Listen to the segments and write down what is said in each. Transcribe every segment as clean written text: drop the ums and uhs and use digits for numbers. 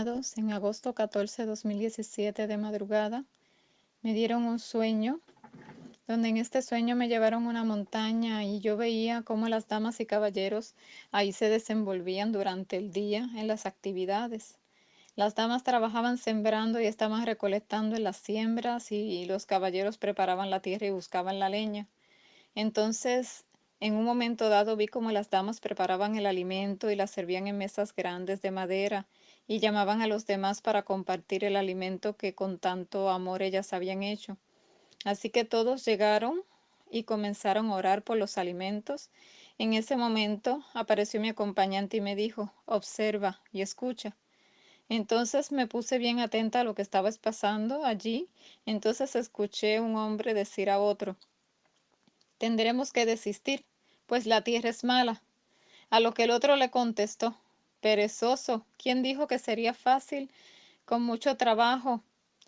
amados, en agosto 14 de 2017 de madrugada, me dieron un sueño, donde en este sueño me llevaron a una montaña y yo veía cómo las damas y caballeros ahí se desenvolvían durante el día en las actividades. Las damas trabajaban sembrando y estaban recolectando en las siembras y los caballeros preparaban la tierra y buscaban la leña. Entonces, en un momento dado vi cómo las damas preparaban el alimento y la servían en mesas grandes de madera y llamaban a los demás para compartir el alimento que con tanto amor ellas habían hecho. Así que todos llegaron y comenzaron a orar por los alimentos. En ese momento apareció mi acompañante y me dijo, observa y escucha. Entonces me puse bien atenta a lo que estaba pasando allí. Entonces escuché un hombre decir a otro, tendremos que desistir, pues la tierra es mala. A lo que el otro le contestó, perezoso, ¿quién dijo que sería fácil? Con mucho trabajo,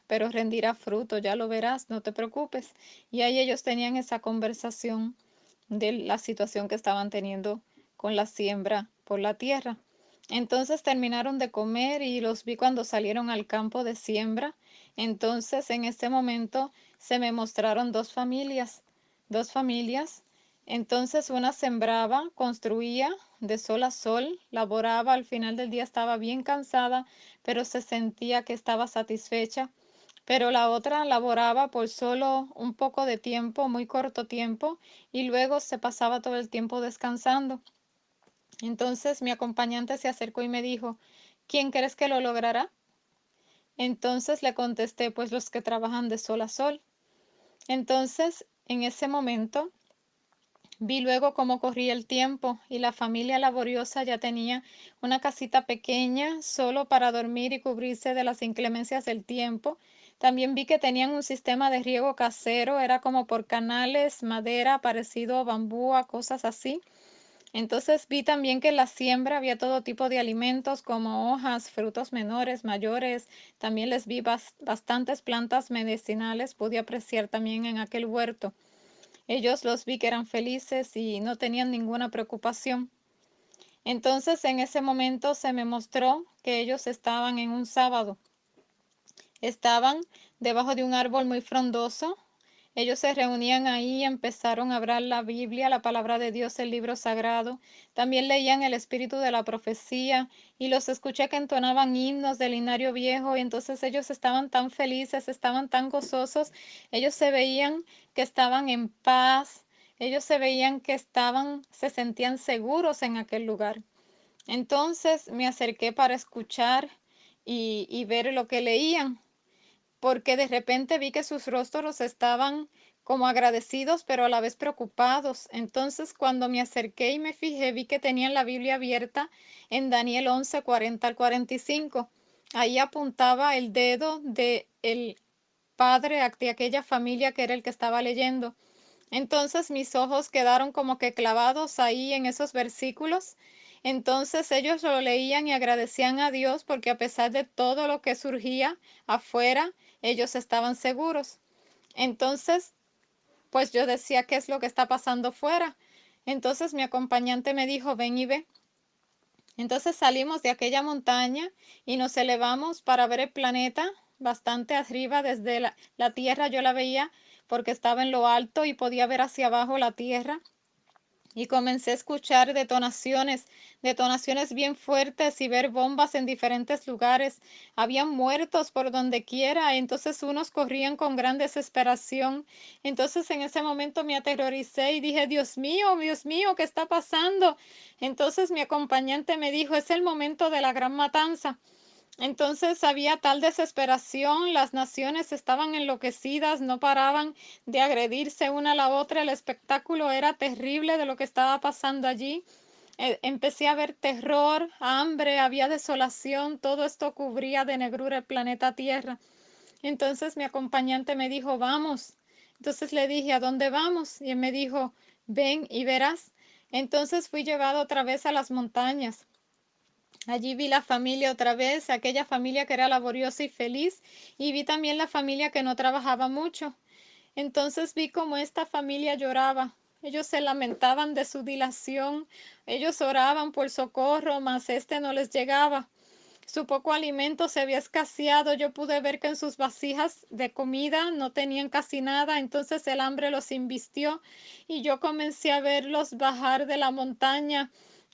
pero rendirá fruto, ya lo verás, no te preocupes. Y ahí ellos tenían esa conversación de la situación que estaban teniendo con la siembra por la tierra. Entonces terminaron de comer y los vi cuando salieron al campo de siembra. Entonces en ese momento se me mostraron dos familias. Entonces una sembraba, construía de sol a sol, laboraba, al final del día estaba bien cansada, pero se sentía que estaba satisfecha. Pero la otra laboraba por solo un poco de tiempo, muy corto tiempo, y luego se pasaba todo el tiempo descansando. Entonces mi acompañante se acercó y me dijo, ¿quién crees que lo logrará? Entonces le contesté, pues los que trabajan de sol a sol. Entonces, en ese momento, vi luego cómo corría el tiempo y la familia laboriosa ya tenía una casita pequeña solo para dormir y cubrirse de las inclemencias del tiempo. También vi que tenían un sistema de riego casero, era como por canales, madera, parecido a bambú, a cosas así. Entonces vi también que en la siembra había todo tipo de alimentos como hojas, frutos menores, mayores. También les vi bastantes plantas medicinales, pude apreciar también en aquel huerto. Ellos los vi que eran felices y no tenían ninguna preocupación. Entonces en ese momento se me mostró que ellos estaban en un sábado. Estaban debajo de un árbol muy frondoso. Ellos se reunían ahí y empezaron a hablar la Biblia, la palabra de Dios, el libro sagrado. También leían el espíritu de la profecía y los escuché que entonaban himnos del Linario Viejo y entonces ellos estaban tan felices, estaban tan gozosos. Ellos se veían que estaban en paz. Ellos se veían que se sentían seguros en aquel lugar. Entonces me acerqué para escuchar y ver lo que leían porque de repente vi que sus rostros estaban como agradecidos, pero a la vez preocupados. Entonces, cuando me acerqué y me fijé, vi que tenían la Biblia abierta en Daniel 11, 40 al 45. Ahí apuntaba el dedo de el padre de aquella familia que era el que estaba leyendo. Entonces mis ojos quedaron como que clavados ahí en esos versículos. Entonces ellos lo leían y agradecían a Dios porque a pesar de todo lo que surgía afuera, ellos estaban seguros. Entonces, pues yo decía, ¿qué es lo que está pasando fuera? Entonces mi acompañante me dijo, ven y ve. Entonces salimos de aquella montaña y nos elevamos para ver el planeta bastante arriba desde la Tierra. Yo la veía porque estaba en lo alto y podía ver hacia abajo la Tierra. Y comencé a escuchar detonaciones bien fuertes y ver bombas en diferentes lugares. Habían muertos por donde quiera, entonces unos corrían con gran desesperación. Entonces en ese momento me aterroricé y dije, Dios mío, ¿qué está pasando? Entonces mi acompañante me dijo, es el momento de la gran matanza. Entonces había tal desesperación, las naciones estaban enloquecidas, no paraban de agredirse una a la otra, el espectáculo era terrible de lo que estaba pasando allí. Empecé a ver terror, hambre, había desolación, todo esto cubría de negrura el planeta Tierra. Entonces mi acompañante me dijo, vamos. Entonces le dije, ¿a dónde vamos? Y él me dijo, ven y verás. Entonces fui llevado otra vez a las montañas. Allí vi la familia otra vez, aquella familia que era laboriosa y feliz, y vi también la familia que no trabajaba mucho. Entonces vi cómo esta familia lloraba. Ellos se lamentaban de su dilación, ellos oraban por socorro, mas este no les llegaba. Su poco alimento se había escaseado. Yo pude ver que en sus vasijas de comida no tenían casi nada. Entonces el hambre los invistió y yo comencé a verlos bajar de la montaña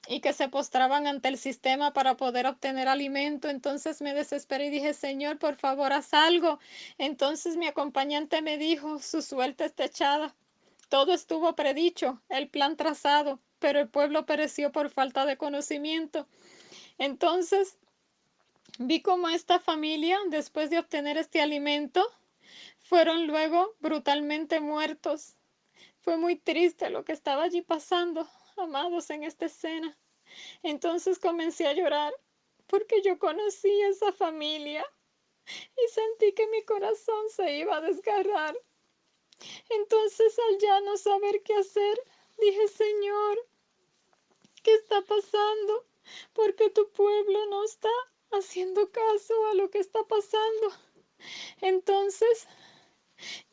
y que se postraban ante el sistema para poder obtener alimento. Entonces me desesperé y dije, Señor, por favor, haz algo. Entonces mi acompañante me dijo, su suerte está echada. Todo estuvo predicho, el plan trazado, pero el pueblo pereció por falta de conocimiento. Entonces vi cómo esta familia, después de obtener este alimento, fueron luego brutalmente muertos. Fue muy triste lo que estaba allí pasando, amados, en esta escena. Entonces comencé a llorar porque yo conocí a esa familia y sentí que mi corazón se iba a desgarrar. Entonces, al ya no saber qué hacer, dije, Señor, ¿qué está pasando? Porque tu pueblo no está haciendo caso a lo que está pasando. Entonces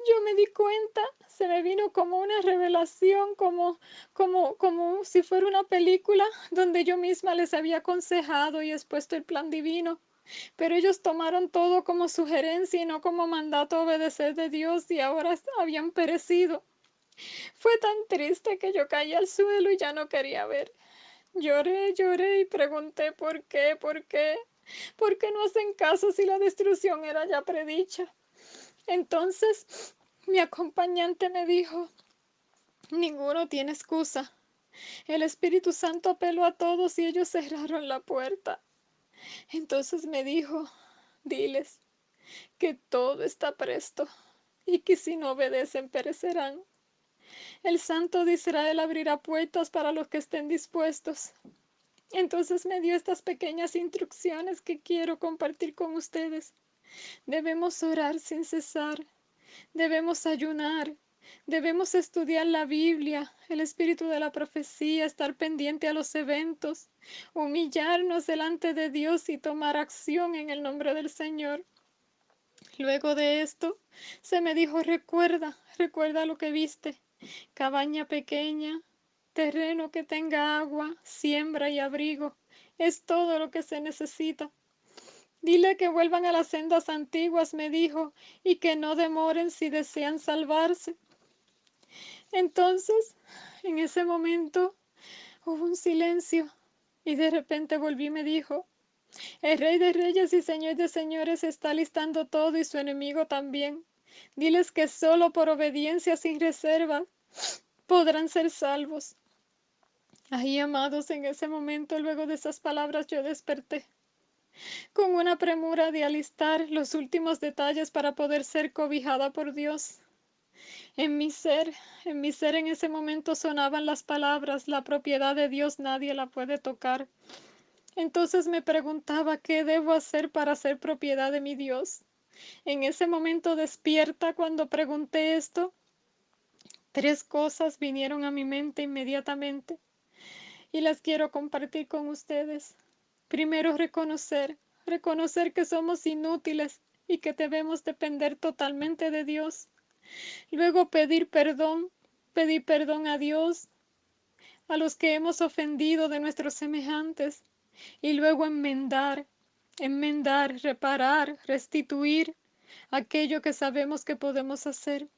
yo me di cuenta, se me vino como una revelación, como si fuera una película donde yo misma les había aconsejado y expuesto el plan divino. Pero ellos tomaron todo como sugerencia y no como mandato a obedecer de Dios y ahora habían perecido. Fue tan triste que yo caí al suelo y ya no quería ver. Lloré, lloré y pregunté por qué no hacen caso si la destrucción era ya predicha. Entonces mi acompañante me dijo, ninguno tiene excusa. El Espíritu Santo apeló a todos y ellos cerraron la puerta. Entonces me dijo, diles que todo está presto y que si no obedecen perecerán. El Santo de Israel abrirá puertas para los que estén dispuestos. Entonces me dio estas pequeñas instrucciones que quiero compartir con ustedes. Debemos orar sin cesar, debemos ayunar, debemos estudiar la Biblia, el espíritu de la profecía, estar pendiente a los eventos, humillarnos delante de Dios y tomar acción en el nombre del Señor. Luego de esto, se me dijo, recuerda lo que viste, cabaña pequeña, terreno que tenga agua, siembra y abrigo, es todo lo que se necesita. Dile que vuelvan a las sendas antiguas, me dijo, y que no demoren si desean salvarse. Entonces, en ese momento, hubo un silencio, y de repente volví y me dijo, el Rey de Reyes y Señor de Señores está listando todo y su enemigo también. Diles que solo por obediencia sin reserva podrán ser salvos. Ahí, amados, en ese momento, luego de esas palabras, yo desperté con una premura de alistar los últimos detalles para poder ser cobijada por Dios. En mi ser, en mi ser en ese momento sonaban las palabras, la propiedad de Dios nadie la puede tocar. Entonces me preguntaba qué debo hacer para ser propiedad de mi Dios. En ese momento despierta, cuando pregunté esto, tres cosas vinieron a mi mente inmediatamente y las quiero compartir con ustedes. Primero, reconocer que somos inútiles y que debemos depender totalmente de Dios. Luego pedir perdón a Dios, a los que hemos ofendido de nuestros semejantes. Y luego enmendar, reparar, restituir aquello que sabemos que podemos hacer.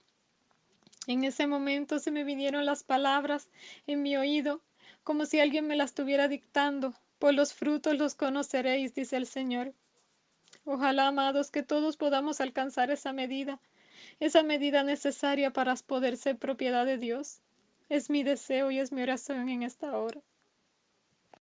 En ese momento se me vinieron las palabras en mi oído, como si alguien me las estuviera dictando. Por los frutos los conoceréis, dice el Señor. Ojalá, amados, que todos podamos alcanzar esa medida necesaria para poder ser propiedad de Dios. Es mi deseo y es mi oración en esta hora.